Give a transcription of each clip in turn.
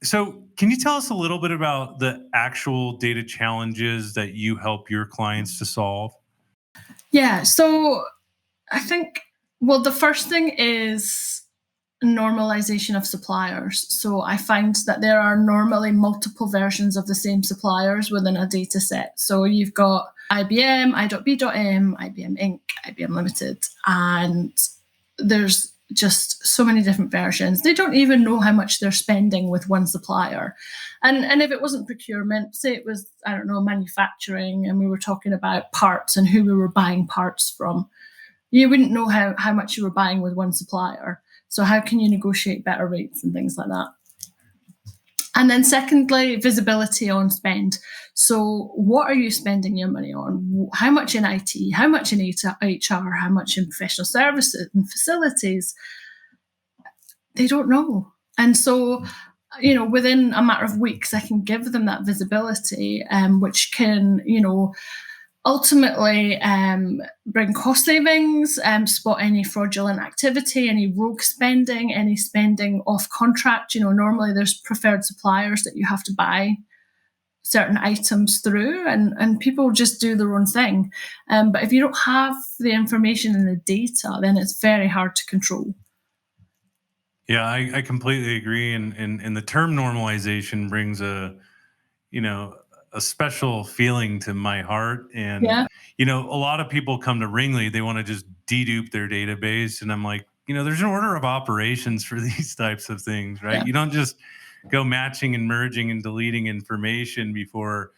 So, can you tell us a little bit about the actual data challenges that you help your clients to solve? Yeah, so I think, well, the first thing is normalization of suppliers. So I find that there are normally multiple versions of the same suppliers within a data set. So you've got IBM, I.B.M, IBM Inc., IBM Limited, and there's just so many different versions. They don't even know how much they're spending with one supplier. And if it wasn't procurement, say it was, I don't know, manufacturing, and we were talking about parts and who we were buying parts from, you wouldn't know how much you were buying with one supplier. So how can you negotiate better rates and things like that? And then secondly, visibility on spend. So what are you spending your money on? How much in IT? How much in HR? How much in professional services and facilities? They don't know. And so, within a matter of weeks, I can give them that visibility, which can, ultimately bring cost savings, spot any fraudulent activity, any rogue spending, any spending off contract. Normally there's preferred suppliers that you have to buy certain items through, and people just do their own thing. But if you don't have the information and the data, then it's very hard to control. Yeah, I completely agree. And the term normalization brings a special feeling to my heart. And, Yeah. a lot of people come to Ringly, they want to just dedupe their database. And I'm like, there's an order of operations for these types of things, right? Yeah. You don't just go matching and merging and deleting information before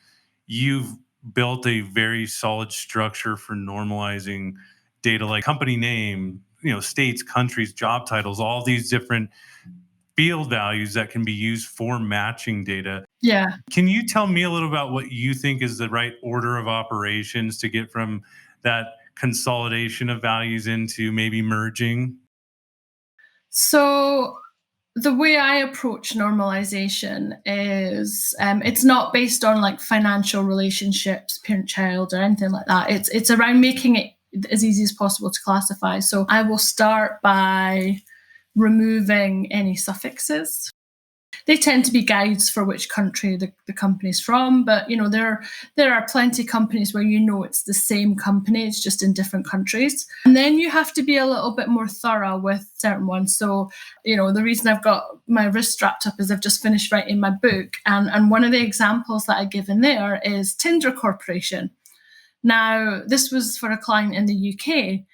you've built a very solid structure for normalizing data like company name, states, countries, job titles, all these different field values that can be used for matching data. Yeah. Can you tell me a little about what you think is the right order of operations to get from that consolidation of values into maybe merging? So the way I approach normalization is it's not based on like financial relationships, parent-child, or anything like that. It's around making it as easy as possible to classify. So I will start by removing any suffixes. They tend to be guides for which country the company's from, but there are plenty of companies where it's the same company, it's just in different countries. And then you have to be a little bit more thorough with certain ones. So, the reason I've got my wrist strapped up is I've just finished writing my book, and one of the examples that I give in there is Tinder Corporation. Now, this was for a client in the UK,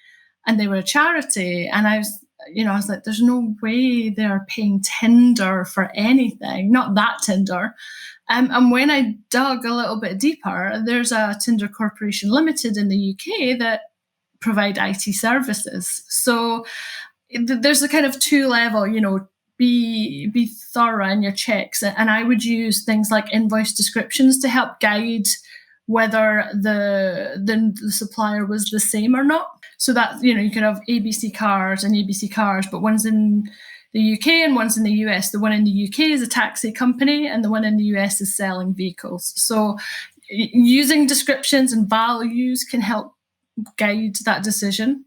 and they were a charity, and I was like, there's no way they're paying Tinder for anything, not that Tinder. And when I dug a little bit deeper, there's a Tinder Corporation Limited in the UK that provide IT services. So there's a kind of two level, be thorough in your checks. And I would use things like invoice descriptions to help guide whether the supplier was the same or not. So that, you can have ABC cars and ABC cars, but one's in the UK and one's in the US. The one in the UK is a taxi company, and the one in the US is selling vehicles. So using descriptions and values can help guide that decision.